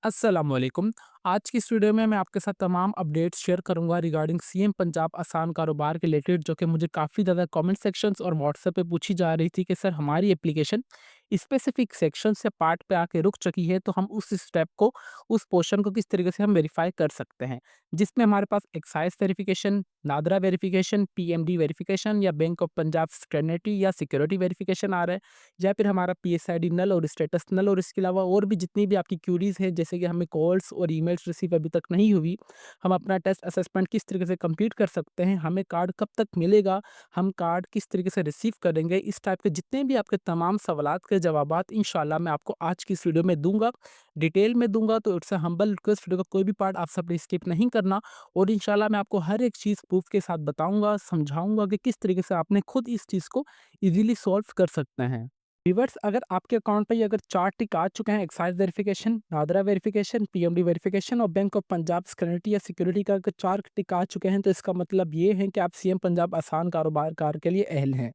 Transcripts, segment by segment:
अस्सलामुअलैकुम। आज की इस वीडियो में मैं आपके साथ तमाम अपडेट्स शेयर करूंगा रिगार्डिंग सीएम पंजाब आसान कारोबार के रिलेटेड, जो कि मुझे काफ़ी ज़्यादा कमेंट सेक्शंस और व्हाट्सएप पे पूछी जा रही थी कि सर हमारी एप्लीकेशन स्पेसिफिक सेक्शन से पार्ट पे आके रुक चुकी है, तो हम उस स्टेप को, उस पोर्शन को किस तरीके से हम वेरीफाई कर सकते हैं, जिसमें हमारे पास excise verification, NADRA verification, PMD verification या बैंक ऑफ पंजाब स्टैंडर्डी या सिक्योरिटी वेरिफिकेशन आ रहा है, या फिर हमारा पीएसआईडी नल और स्टेटस नल, और इसके अलावा और भी जितनी भी आपकी क्यूरीज है, जैसे कि हमें कॉल्स और ईमेल्स रिसीव अभी तक नहीं हुई, हम अपना टेस्ट असेसमेंट किस तरीके से कंप्लीट कर सकते हैं, हमें कार्ड कब तक मिलेगा, हम कार्ड किस तरीके से रिसीव करेंगे, इस टाइप के जितने भी आपके तमाम सवालात के जवाबात इंशाल्लाह मैं आपको आज की इस वीडियो में दूंगा, डिटेल में दूंगा। तो it's a humble request, video का कोई भी पार्ट आप सबने स्किप नहीं करना, और इंशाल्लाह मैं आपको हर एक चीज़ प्रूफ के साथ बताऊंगा, समझाऊंगा कि किस तरीके से आपने खुद इस चीज़ को इजीली सॉल्व कर सकते हैं। व्यूअर्स, अगर आपके अकाउंट पे अगर 4 टिक आ चुके हैं, excise verification, NADRA verification, PMD verification और बैंक ऑफ पंजाब सिक्योरिटी या सिक्योरिटी का अगर 4 टिक आ चुके हैं, तो इसका मतलब ये है कि आप सीएम पंजाब आसान कारोबार कार के लिए अहल हैं।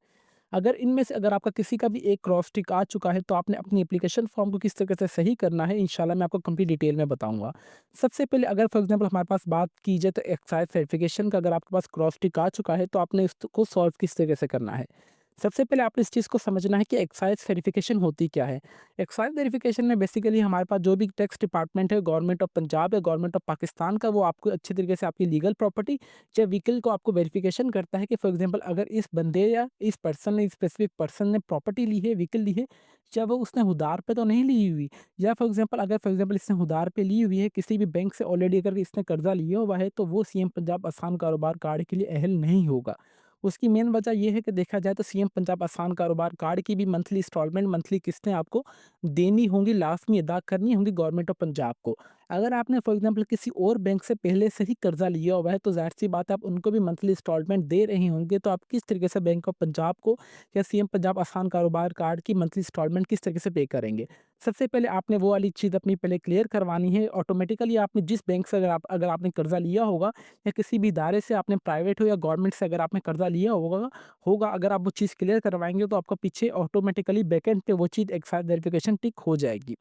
अगर इनमें से अगर आपका किसी का भी एक क्रॉस टिक आ चुका है, तो आपने अपनी एप्लीकेशन फॉर्म को किस तरीके से सही करना है, इंशाल्लाह मैं आपको कंप्लीट डिटेल में बताऊंगा। सबसे पहले अगर फॉर एग्जांपल हमारे पास बात की जाए, तो एक्साइज वेरिफिकेशन का अगर आपके पास क्रॉस टिक आ चुका है, तो आपने इसको सॉल्व किस तरीके से करना है। सबसे पहले आपने इस चीज़ को समझना है कि एक्साइज वेरिफिकेशन होती क्या है। एक्साइज वेरिफिकेशन में बेसिकली हमारे पास जो भी टैक्स डिपार्टमेंट है, गवर्नमेंट ऑफ पंजाब या गवर्नमेंट ऑफ पाकिस्तान का, वो आपको अच्छे तरीके से आपकी लीगल प्रॉपर्टी या व्हीकल को आपको वेरिफिकेशन करता है कि फॉर एग्जांपल अगर इस बंदे या इस पर्सन ने, स्पेसिफिक पर्सन ने प्रॉपर्टी ली है, व्हीकल ली है, या वो उसने उधार पे तो नहीं ली हुई, या फॉर एग्जांपल अगर फॉर एग्जांपल इसने उधार पे ली हुई है किसी भी बैंक से ऑलरेडी, अगर इसने कर्जा लिया हुआ है, तो वो सीएम पंजाब आसान कारोबार कार्ड के लिए अहल नहीं होगा। उसकी मेन वजह ये है कि देखा जाए तो सीएम पंजाब आसान कारोबार कार्ड की भी मंथली इंस्टॉलमेंट, मंथली किस्तें आपको देनी होंगी, लाजमी अदा करनी होंगी गवर्नमेंट ऑफ पंजाब को। अगर आपने फॉर एग्जांपल किसी और बैंक से पहले से ही कर्जा लिया हुआ है, तो ज़ाहिर-सी बात है आप उनको भी मंथली इंस्टॉलमेंट दे रहे होंगे, तो आप किस तरीके से बैंक ऑफ पंजाब को या सीएम पंजाब आसान कारोबार कार्ड की मंथली इंस्टॉलमेंट किस तरीके से पे करेंगे। सबसे पहले आपने वो वाली चीज़ अपनी पहले क्लियर करवानी है। ऑटोमेटिकली आपने जिस बैंक से अगर आपने कर्जा लिया होगा, या किसी भी इदारे से आपने, प्राइवेट हो या गवर्नमेंट से, अगर आपने कर्जा लिया होगा होगा अगर आप वो चीज़ क्लियर करवाएँगे, तो आपका पीछे ऑटोमेटिकली बैकएंड पे वो चीज़ एक्साइज वेरिफिकेशन टिक हो जाएगी।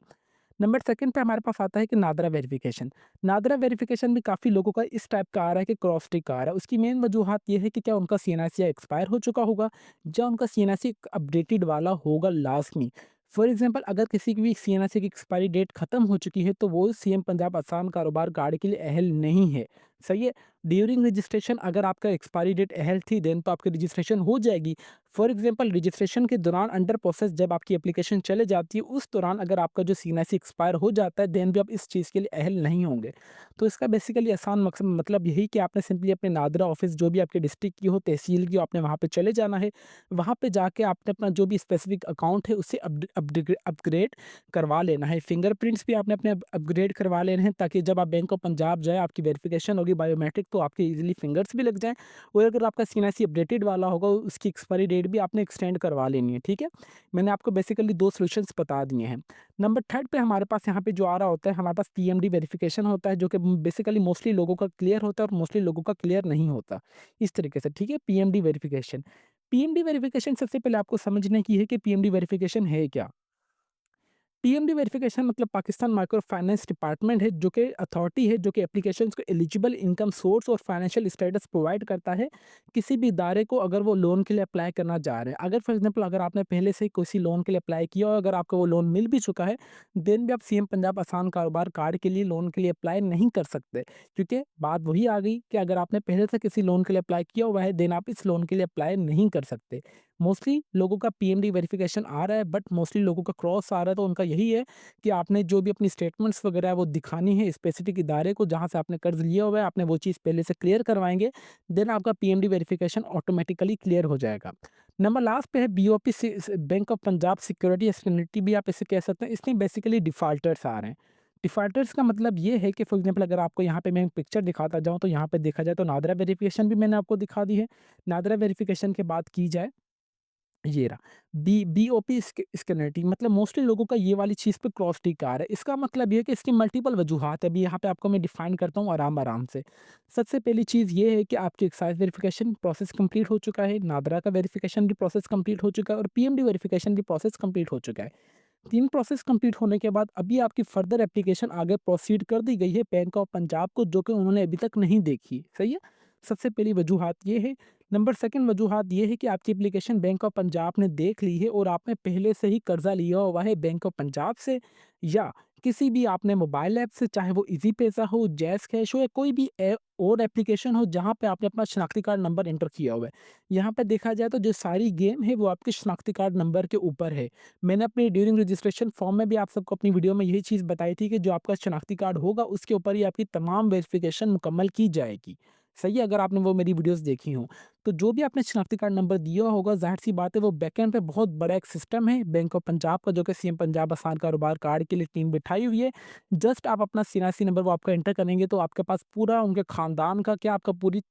नंबर सेकंड पे हमारे पास आता है कि नादरा वेरिफिकेशन। नादरा वेरिफिकेशन भी काफ़ी लोगों का इस टाइप का आ रहा है कि क्रॉस टिक आ रहा है। उसकी मेन वजूहत ये है कि क्या उनका सीएनआईसी एक्सपायर हो चुका होगा, या उनका सीएनआईसी अपडेटेड वाला होगा लाज़मी। फॉर एग्ज़ाम्पल अगर किसी की भी सीएनआईसी की एक्सपायरी डेट खत्म हो चुकी है, तो वो सीएम पंजाब आसान कारोबार कार्ड के लिए अहल नहीं है। सही है? ड्यूरिंग रजिस्ट्रेशन अगर आपका एक्सपायरी डेट अहल थी, देन तो आपकी रजिस्ट्रेशन हो जाएगी। फॉर एग्जांपल रजिस्ट्रेशन के दौरान अंडर प्रोसेस जब आपकी एप्लीकेशन चले जाती है, उस दौरान अगर आपका जो सीएनआईसी एक्सपायर हो जाता है, देन भी आप इस चीज़ के लिए अहल नहीं होंगे। तो इसका बेसिकली आसान मकसद मतलब यही कि आपने सिंपली अपने नादरा ऑफिस जो भी आपके डिस्ट्रिक्ट की हो, तहसील की हो, आपने वहाँ पे चले जाना है। वहाँ पे जाके आपने अपना जो भी स्पेसिफिक अकाउंट है उसे अपग्रेड करवा लेना है। फिंगरप्रिंट्स भी आपने अपने अपग्रेड करवा लेने हैं, ताकि जब आप बैंक ऑफ पंजाब जाए, आपकी वेरिफिकेशन होगी बायोमेट्रिक, तो आपके ईजिली फिंगर्स भी लग जाएँ। और अगर आपका सीएनआईसी अपडेटेड वाला होगा, उसकी एक्सपायरी डेट भी आपने एक्सटेंड करवा लेनी है, ठीक है? मैंने आपको बेसिकली 2 सॉल्यूशंस बता दिए हैं। नंबर थर्ड पे हमारे पास यहाँ पे जो आ रहा होता है, हमारे पास पीएमडी वेरिफिकेशन होता है, जो कि बेसिकली मोस्टली लोगों का क्लियर होता है और मोस्टली लोगों का क्लियर नहीं होता। इस तरीके से, ठीक है? PMD verification. पीएमडी वेरिफिकेशन सबसे पहले आपको समझने की है कि पीएमडी वेरिफिकेशन है क्या? पीएमडी वेरिफिकेशन मतलब पाकिस्तान माइक्रो फाइनेंस डिपार्टमेंट है, जो कि अथॉरिटी है, जो कि एप्लीकेशंस को एलिजिबल इनकम सोर्स और फाइनेंशियल स्टेटस प्रोवाइड करता है किसी भी इदारे को, अगर वो लोन के लिए अप्लाई करना चाह रहे हैं। अगर फॉर एग्जांपल अगर आपने पहले से ही किसी लोन के लिए अप्लाई किया और अगर आपको वो लोन मिल भी चुका है, देन भी आप सीएम पंजाब आसान कारोबार कार्ड के लिए लोन के लिए अप्लाई नहीं कर सकते, क्योंकि बात वही आ गई कि अगर आपने पहले से किसी लोन के लिए अप्लाई किया हुआ है, देन आप इस लोन के लिए अप्लाई नहीं कर सकते। मोस्टली लोगों का पीएमडी वेरिफिकेशन आ रहा है, बट मोस्टली लोगों का क्रॉस आ रहा है, तो उनका यही है कि आपने जो भी अपनी स्टेटमेंट्स वगैरह है वो दिखानी है स्पेसिफिक इदारे को जहाँ से आपने कर्ज लिया हुआ है, आपने वो चीज़ पहले से क्लियर करवाएँगे, देन आपका पीएमडी वेरिफिकेशन ऑटोमेटिकली क्लियर हो जाएगा। नंबर लास्ट पे है BOP bank of Punjab security एक्सटर्निटी भी आप इसे कह सकते हैं। इसमें बेसिकली डिफ़ॉल्टर्स आ रहे हैं। डिफ़ॉल्टर्स का मतलब ये है कि फॉर एग्जांपल अगर आपको यहाँ पे मैं पिक्चर दिखाता जाऊँ, तो यहाँ पे देखा जाए तो नादरा वेरिफिकेशन भी मैंने आपको दिखा दी है। नादरा वेरिफिकेशन के बात की जाए, ये रहा बीओपी स्कैनिटी, मतलब मोस्टली लोगों का ये वाली चीज़ पे क्रॉस टिक आ रहा है। इसका मतलब ये है कि इसकी मल्टीपल वजूहात है। अभी यहाँ पे आपको मैं डिफाइन करता हूँ आराम-आराम से। सबसे पहली चीज़ ये है कि आपकी एक्साइज़ वेरिफिकेशन प्रोसेस कंप्लीट हो चुका है, नादरा का वेरिफिकेशन भी प्रोसेस कंप्लीट हो चुका है और पीएमडी वेरिफिकेशन भी प्रोसेस कंप्लीट हो चुका है। 3 प्रोसेस कंप्लीट होने के बाद अभी आपकी फर्दर एप्लीकेशन आगे प्रोसीड कर दी गई है बैंक ऑफ पंजाब को, जो कि उन्होंने अभी तक नहीं देखी, सही है? सबसे पहली वजूहात ये है। नंबर सेकंड वजूहात ये है कि आपकी एप्लीकेशन बैंक ऑफ पंजाब ने देख ली है और आपने पहले से ही कर्ज़ा लिया हुआ है बैंक ऑफ पंजाब से या किसी भी आपने मोबाइल ऐप से, चाहे वो ईज़ी पैसा हो, जैज़ कैश हो या कोई भी और एप्लीकेशन हो जहाँ पे आपने अपना शनाख्ती कार्ड नंबर एंटर किया हुआ है। यहाँ पे देखा जाए तो जो सारी गेम है वो आपके शनाख्ती कार्ड नंबर के ऊपर है। मैंने अपनी ड्यूरिंग रजिस्ट्रेशन फॉर्म में भी आप सबको अपनी वीडियो में यही चीज़ बताई थी कि जो आपका शनाख्ती कार्ड होगा उसके ऊपर ही आपकी तमाम वेरिफिकेशन मुकम्मल की जाएगी। सही है? अगर आपने वो मेरी वीडियोस देखी हों। तो जो भी आपने शनाख्ती कार्ड नंबर दिया होगा, ज़ाहिर-सी बात है वो बैकएंड पे बहुत बड़ा एक सिस्टम है बैंक ऑफ पंजाब का, जो कि सीएम पंजाब आसान कारोबार कार्ड के लिए टीम बिठाई हुई है। जस्ट आप अपना सीएनआईसी नंबर वो आपका एंटर करेंगे तो आपके पास पूरा उनके खानदान का क्या, आपका पूरी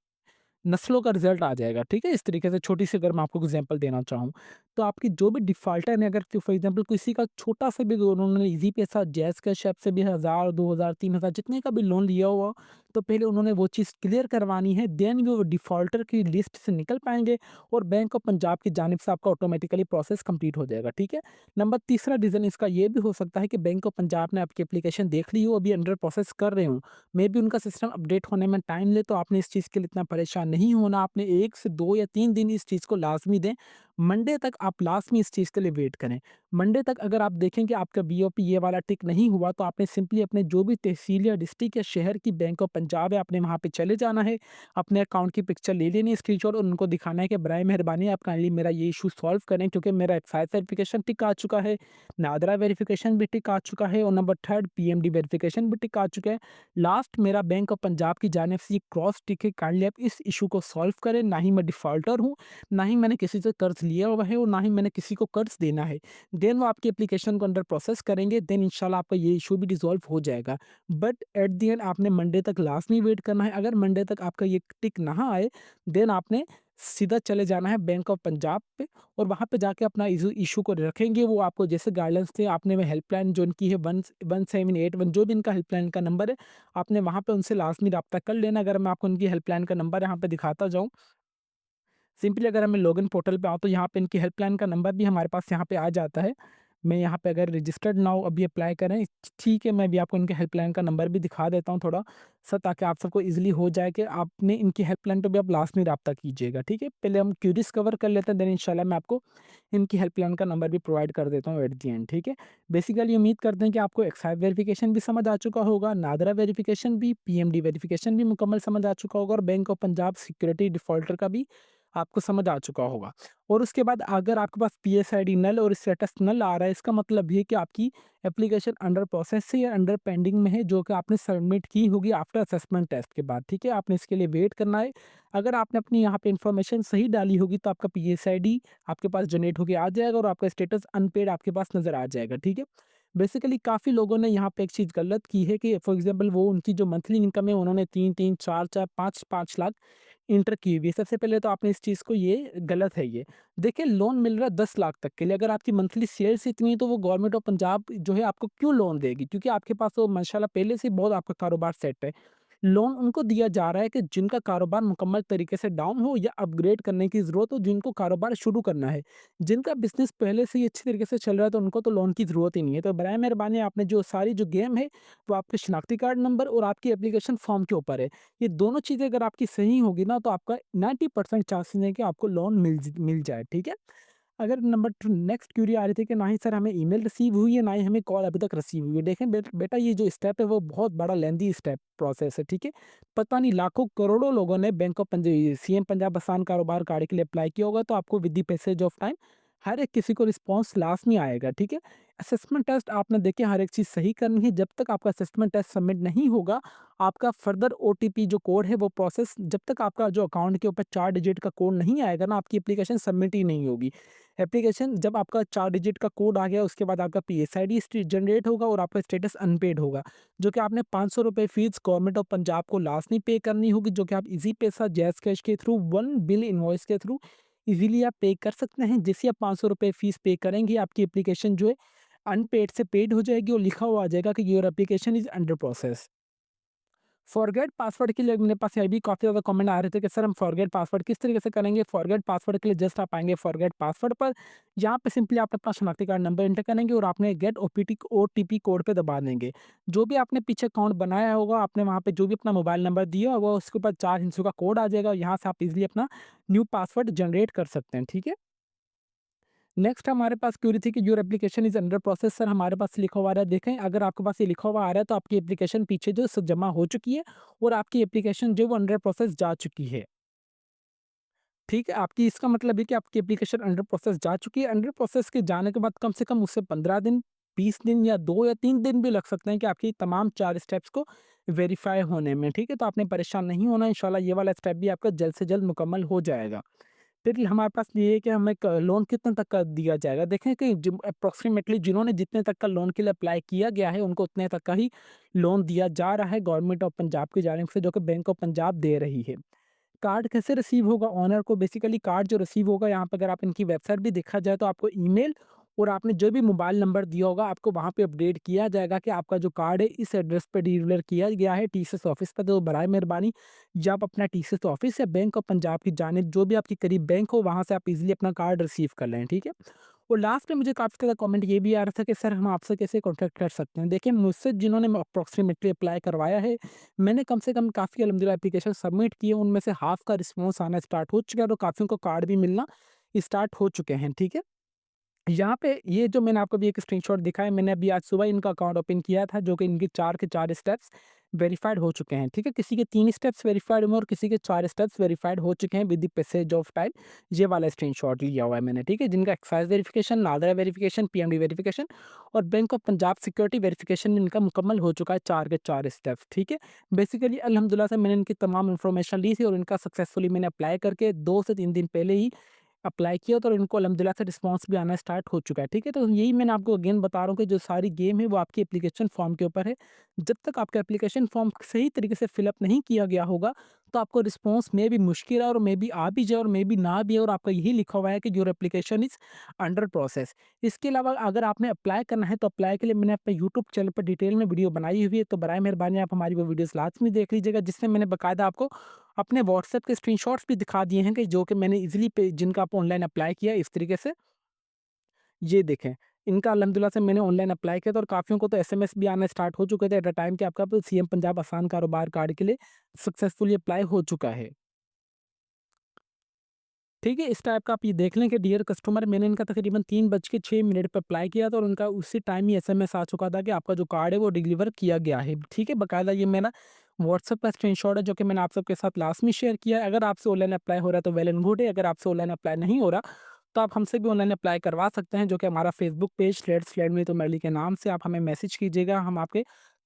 नस्लों का रिज़ल्ट आ जाएगा, ठीक है? इस तरीके से छोटी-सी अगर मैं आपको एग्ज़ाम्पल देना चाहूँ, तो आपकी जो भी डिफ़ॉल्टर है, अगर फॉर एग्ज़ाम्पल किसी का छोटा-सा भी उन्होंने ईज़ी पैसा, जैज़ कैश ऐप से भी 1000, 2000, 3000 जितने का भी लोन लिया हुआ, तो पहले उन्होंने वो चीज़ क्लियर करवानी है, देन वो डिफ़ॉल्टर की लिस्ट से निकल पाएँगे और बैंक ऑफ पंजाब की जानिब से आपका ऑटोमैटिकली प्रोसेस कंप्लीट हो जाएगा, ठीक है? नंबर तीसरा रीज़न इसका ये भी हो सकता है कि बैंक ऑफ पंजाब ने आपकी एप्लीकेशन देख ली हो, अभी अंडर प्रोसेस कर रहे हों। मेबी उनका सिस्टम अपडेट होने में टाइम ले, तो आपने इस चीज़ के लिए इतना परेशान नहीं होना। आपने 1 से 2 या 3 दिन इस चीज़ को लाज़मी दें। मंडे तक आप लाज़मी इस चीज़ के लिए वेट करें। मंडे तक अगर आप देखें कि आपका बीओपी ये वाला टिक नहीं हुआ, तो आपने सिंपली अपने जो भी तहसील या डिस्ट्रिक्ट या शहर की बैंक ऑफ पंजाब है, आपने वहाँ पे चले जाना है। अपने अकाउंट की पिक्चर ले लेनी है स्क्रीनशॉट और उनको दिखाना है कि बराए मेहरबानी आप काइंडली मेरा ये इश्यू सॉल्व करें, क्योंकि मेरा एक्साइज़ वेरिफिकेशन टिक आ चुका है, नादरा वेरिफिकेशन भी टिक आ चुका है और नंबर 3 पीएमडी वेरिफिकेशन भी टिक आ चुका है। लास्ट मेरा बैंक ऑफ पंजाब की जानिब से ये क्रॉस टिक है, काइंडली आप इस इशू को सॉल्व करें। ना ही मैं डिफ़ॉल्टर हूँ, ना ही मैंने किसी से कर्ज़ लिया हुआ है और ना ही मैंने किसी को कर्ज़ देना है। देन वो आपकी एप्लीकेशन को अंडर प्रोसेस करेंगे, देन इंशाल्लाह आपका ये इशू भी रिज़ॉल्व हो जाएगा। बट एट द एंड आपने मंडे तक लाज़मी वेट करना है। अगर मंडे तक आपका ये टिक ना आए, देन आपने सीधा चले जाना है बैंक ऑफ पंजाब पे और वहाँ पे जाके अपना इशू को रखेंगे। वो आपको जैसे गाइडेंस थे, आपने वो हेल्पलाइन जो इनकी है 1781 जो भी इनका हेल्पलाइन का नंबर है, आपने वहाँ पे उनसे लाज़मी राब्ता कर लेना। अगर मैं आपको उनकी हेल्पलाइन का नंबर यहाँ पे दिखाता जाऊँ, सिंपली अगर मैं लॉगिन पोर्टल पे आऊँ तो यहाँ पे इनकी हेल्पलाइन का नंबर भी हमारे पास यहाँ पे आ जाता है। मैं यहाँ पे अगर रजिस्टर्ड नाउ अभी अप्लाई करें, ठीक है, मैं भी आपको इनके हेल्पलाइन का नंबर भी दिखा देता हूँ थोड़ा-सा, ताकि आप सबको ईज़िली हो जाए कि आपने इनकी हेल्पलाइन पे भी आप लास्ट में राब्ता कीजिएगा, ठीक है? पहले हम क्यूरीज़ कवर कर लेते हैं, देन इंशाल्लाह मैं आपको इनकी हेल्पलाइन का नंबर भी प्रोवाइड कर देता हूँ एट द एंड, ठीक है? बेसिकली उम्मीद करते हैं कि आपको एक्साइज़ वेरिफिकेशन भी समझ आ चुका होगा, नादरा वेरिफिकेशन भी, पीएमडी वेरिफिकेशन भी मुकम्मल समझ आ चुका होगा और bank of Punjab security defaulter का भी आपको समझ आ चुका होगा। और उसके बाद अगर आपके पास पीएसआईडी नल और स्टेटस नल आ रहा है, इसका मतलब ये है कि आपकी एप्लीकेशन अंडर प्रोसेस है या अंडर पेंडिंग में है, जो कि आपने सबमिट की होगी आफ्टर असेसमेंट टेस्ट के बाद, ठीक है? आपने इसके लिए वेट करना है। अगर आपने अपनी यहाँ पे इन्फॉर्मेशन सही डाली होगी, तो आपका पीएसआईडी आपके पास जनरेट होके आ जाएगा और आपका स्टेटस अनपेड आपके पास नज़र आ जाएगा, ठीक है? बेसिकली काफ़ी लोगों ने यहाँ पे एक चीज़ गलत की है कि फॉर एग्ज़ाम्पल वो उनकी जो मंथली इनकम है, उन्होंने 3-3, 4-4, 5-5 लाख एंटर की हुई है। सबसे पहले तो आपने इस चीज़ को, ये गलत है ये। देखिए, लोन मिल रहा है 10 लाख तक के लिए, अगर आपकी मंथली सेल्स इतनी है तो वो गवर्नमेंट ऑफ पंजाब जो है आपको क्यों लोन देगी? क्योंकि आपके पास तो माशाल्लाह पहले से बहुत आपका कारोबार सेट है। लोन उनको दिया जा रहा है कि जिनका कारोबार मुकम्मल तरीके से डाउन हो या अपग्रेड करने की ज़रूरत हो, जिनको कारोबार शुरू करना है। जिनका बिज़नेस पहले से ही अच्छी तरीके से चल रहा है, तो उनको तो लोन की ज़रूरत ही नहीं है। तो बराए मेहरबानी आपने जो सारी जो गेम है, वो आपके शनाख्ती कार्ड नंबर और आपकी एप्लीकेशन फ़ॉर्म के ऊपर है। ये दोनों चीज़ें अगर आपकी सही होगी ना, तो आपका 90% चांसेस है कि आपको लोन मिल जाए, ठीक है? अगर नंबर 2 नेक्स्ट क्वेरी आ रही थी कि ना ही सर हमें ईमेल रिसीव हुई है, ना ही हमें कॉल अभी तक रिसीव हुई है। देखें बेटा, ये जो स्टेप है वो बहुत बड़ा लेंदी स्टेप प्रोसेस है, ठीक है? पता नहीं लाखों करोड़ों लोगों ने बैंक ऑफ सीएम पंजाब आसान कारोबार कार्ड के लिए अप्लाई किया होगा, तो आपको with the passage of time हर एक किसी को रिस्पॉन्स लास्ट में आएगा, ठीक है? असेसमेंट टेस्ट आपने देखिए हर एक चीज़ सही करनी है। जब तक आपका असेसमेंट टेस्ट सबमिट नहीं होगा, आपका फर्दर ओटीपी जो कोड है वो प्रोसेस, जब तक आपका जो अकाउंट के ऊपर 4 डिजिट का कोड नहीं आएगा ना, आपकी एप्लीकेशन सबमिट ही नहीं होगी। एप्लीकेशन जब आपका 4 डिजिट का कोड आ गया, उसके बाद आपका पीएसआईडी जनरेट होगा और आपका स्टेटस अनपेड होगा, जो कि आपने ₹500 फीस गवर्नमेंट ऑफ पंजाब को लाजमी पे करनी होगी, जो कि आप इजी पैसा, जैज़ कैश के थ्रू, वन बिल इनवॉइस के थ्रू इजीली आप पे कर सकते हैं। जैसे आप ₹500 फीस पे करेंगे, आपकी एप्लीकेशन जो है अनपेड से पेड हो जाएगी और लिखा हुआ आ जाएगा कि your application is under process. Forget password के लिए मेरे पास ये भी काफ़ी ज़्यादा कमेंट आ रहे थे कि सर हम फॉरगेट पासवर्ड किस तरीके से करेंगे? फॉरगेट पासवर्ड के लिए जस्ट आप आएँगे फॉरगेट पासवर्ड पर, यहाँ पे सिंपली आप अपना शनाख्ती कार्ड नंबर एंटर करेंगे और आपने गेट ओटीपी कोड पे दबा देंगे। जो भी आपने पीछे अकाउंट बनाया होगा, आपने वहाँ पे जो भी अपना मोबाइल नंबर दिया होगा, उसके ऊपर 4 हिस्सों का कोड आ जाएगा, यहाँ से आप ईज़िली अपना न्यू पासवर्ड जनरेट कर सकते हैं, ठीक है? नेक्स्ट हमारे पास क्वेरी थी कि your application is under process. Sir हमारे पास लिखा हुआ आ रहा है, देखें अगर आपके पास ये लिखा हुआ आ रहा है तो आपकी एप्लीकेशन पीछे जो जमा हो चुकी है और आपकी एप्लीकेशन जो वो अंडर प्रोसेस जा चुकी है। ठीक है, आपकी इसका मतलब है कि आपकी एप्लीकेशन अंडर प्रोसेस जा चुकी है। अंडर प्रोसेस के जाने के बाद कम से कम उससे 15 दिन, 20 दिन या 2 या 3 दिन भी लग सकते हैं कि आपकी तमाम 4 स्टेप्स को वेरीफाई होने में, ठीक है? तो आपने परेशान नहीं होना, इंशाल्लाह ये वाला स्टेप भी आपका जल्द से जल्द मुकम्मल हो जाएगा। फिर हमारे पास ये है कि हमें क लोन कितने तक का दिया जाएगा? देखें कि जिम अप्रॉक्सिमेटली जिन्होंने जितने तक का लोन के लिए अप्लाई किया गया है, उनको उतने तक का ही लोन दिया जा रहा है गवर्नमेंट ऑफ पंजाब की जानिब से, जो कि बैंक ऑफ पंजाब दे रही है। कार्ड कैसे रिसीव होगा? ऑनर को बेसिकली कार्ड जो रिसीव होगा, यहाँ पे अगर आप इनकी वेबसाइट भी देखा जाए तो आपको ईमेल और आपने जो भी मोबाइल नंबर दिया होगा, आपको वहाँ पे अपडेट किया जाएगा कि आपका जो कार्ड है इस एड्रेस पे डिलीवर किया गया है टीसीएस ऑफिस पे। तो बराए मेहरबानी या आप अपना टीसीएस ऑफिस या बैंक ऑफ पंजाब की जानिब जो भी आपके करीब बैंक हो, वहाँ से आप इज़िली अपना कार्ड रिसीव कर लें, ठीक है? और लास्ट में मुझे काफ़ी ज़्यादा कमेंट ये भी आ रहा था कि सर हम आपसे कैसे कॉन्टैक्ट कर सकते हैं? देखिए मुझसे जिन्होंने अप्रॉक्सिमेटली अप्लाई करवाया है, मैंने कम से कम काफ़ी अल्हम्दुलिल्लाह एप्लीकेशन सबमिट किए, उनमें से हाफ़ का रिस्पॉन्स आना स्टार्ट हो चुका है और काफ़ियों को कार्ड भी मिलना स्टार्ट हो चुके हैं, ठीक है? यहाँ पे ये जो मैंने आपको अभी एक स्क्रीनशॉट दिखाया, मैंने अभी आज सुबह इनका अकाउंट ओपन किया था, जो कि इनके 4 के 4 स्टेप्स वेरिफाइड हो चुके हैं, ठीक है? किसी के 3 स्टेप्स वेरिफाइड हुए और किसी के 4 स्टेप्स वेरिफाइड हो चुके हैं with the passage of time. ये वाला स्क्रीनशॉट लिया हुआ है मैंने, ठीक है? जिनका excise verification, NADRA verification, PMD verification और bank of Punjab security verification इनका मुकम्मल हो चुका है 4 के 4 स्टेप्स, ठीक है? बेसिकली अल्हम्दुलिल्लाह से मैंने इनकी तमाम इन्फॉर्मेशन ली थी और इनका सक्सेसफुली मैंने अप्लाई करके 2 से 3 दिन पहले ही अप्लाई किया तो इनको अल्हम्दुलिल्लाह से रिस्पॉन्स भी आना स्टार्ट हो चुका है, ठीक है? तो यही मैंने आपको अगेन बता रहा हूँ कि जो सारी गेम है वो आपकी एप्लीकेशन फॉर्म के ऊपर है। जब तक आपका एप्लीकेशन फॉर्म सही तरीके से फिल अप नहीं किया गया होगा, तो आपको रिस्पॉन्स में भी मुश्किल है और मे बी आ भी जाए और मे बी ना भी, और आपका यही लिखा हुआ है कि your application is under process. इसके अलावा अगर आपने अप्लाई करना है तो अप्लाई के लिए मैंने अपने यूट्यूब चैनल पर डिटेल में वीडियो बनाई हुई है, तो बराए मेहरबानी आप हमारी वो वीडियोज़ लाज़मी देख लीजिएगा, जिसमें मैंने बाकायदा आपको अपने व्हाट्सएप के स्क्रीनशॉट्स भी दिखा दिए हैं कि जो कि मैंने ईज़िली पे जिनका आप ऑनलाइन अप्लाई किया इस तरीके से, ये देखें। इनका अल्हम्दुलिल्लाह से मैंने ऑनलाइन अप्लाई किया था और काफ़ियों को तो एसएमएस भी आना स्टार्ट हो चुके थे एट अ टाइम कि आपका सीएम पंजाब आसान कारोबार कार्ड के लिए सक्सेसफुली अप्लाई हो चुका है। ठीक है, इस टाइप का आप ये देख लें कि डियर कस्टमर, मैंने इनका तकरीबन 3 बज के 6 मिनट पे अप्लाई किया था और उनका उसी टाइम ही एसएमएस आ चुका था कि आपका जो कार्ड है वो डिलीवर किया गया है। ठीक है, बाकायदा ये मेरा व्हाट्सएप का स्क्रीनशॉट है जो कि मैंने आप सबके साथ लास्ट में शेयर किया है। अगर आपसे ऑनलाइन अप्लाई हो रहा है तो वेल एंड गुड है, अगर आपसे ऑनलाइन अप्लाई नहीं हो रहा तो आप हमसे भी ऑनलाइन अप्लाई करवा सकते हैं, जो कि हमारा Facebook page let's learn with Umar Ali के नाम से आप हमें मैसेज कीजिएगा, हम आपके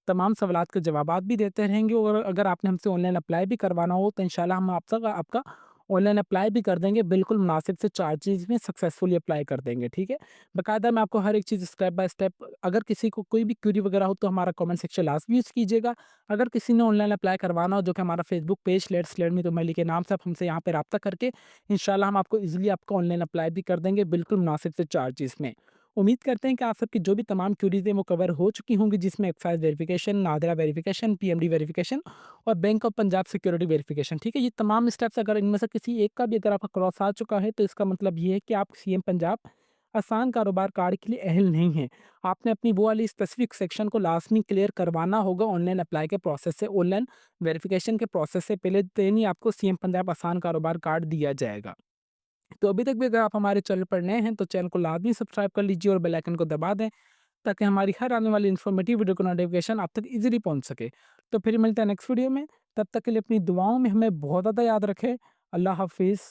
तमाम सवालात के जवाबात भी देते रहेंगे और अगर आपने हमसे ऑनलाइन अप्लाई भी करवाना हो तो इंशाल्लाह हम आपका ऑनलाइन अप्लाई भी कर देंगे, बिल्कुल मुनासिब से चार्जेज़ में सक्सेसफुली अप्लाई कर देंगे, ठीक है? बाकायदा मैं आपको हर एक चीज़ स्टेप बाय स्टेप, अगर किसी को कोई भी क्वेरी वगैरह हो तो हमारा कमेंट सेक्शन लाज़मी यूज़ कीजिएगा। अगर किसी ने ऑनलाइन अप्लाई करवाना हो, जो कि हमारा Facebook page let's learn with Umar Ali के नाम से, आप हमसे यहाँ पे राब्ता करके इंशाल्लाह हम आपको ईज़िली आपका ऑनलाइन अप्लाई भी कर देंगे, बिल्कुल मुनासिब से चार्जेज़ में। उम्मीद करते हैं कि आप सबकी जो भी तमाम क्वेरीज़ हैं वो कवर हो चुकी होंगी, जिसमें excise verification, NADRA verification, PMD verification और bank of Punjab security verification, ठीक है? ये तमाम स्टेप्स अगर इनमें से किसी एक का भी अगर आपका क्रॉस आ चुका है, तो इसका मतलब ये है कि आप सीएम पंजाब आसान कारोबार कार्ड के लिए अहल नहीं हैं। आपने अपनी वो वाली स्पेसिफिक सेक्शन को लाज़मी क्लियर करवाना होगा ऑनलाइन अप्लाई के प्रोसेस से, ऑनलाइन वेरिफिकेशन के प्रोसेस से पहले, देन ही आपको सीएम पंजाब आसान कारोबार कार्ड दिया जाएगा। तो अभी तक भी अगर आप हमारे चैनल पर नए हैं तो चैनल को लाज़मी सब्सक्राइब कर लीजिए और बेल आइकन को दबा दें, ताकि हमारी हर आने वाली इन्फॉर्मेटिव वीडियो का नोटिफिकेशन आप तक ईज़िली पहुँच सके। तो फिर मिलते हैं नेक्स्ट वीडियो में, तब तक के लिए अपनी दुआओं में हमें बहुत ज़्यादा याद रखें। अल्लाह हाफ़िज़।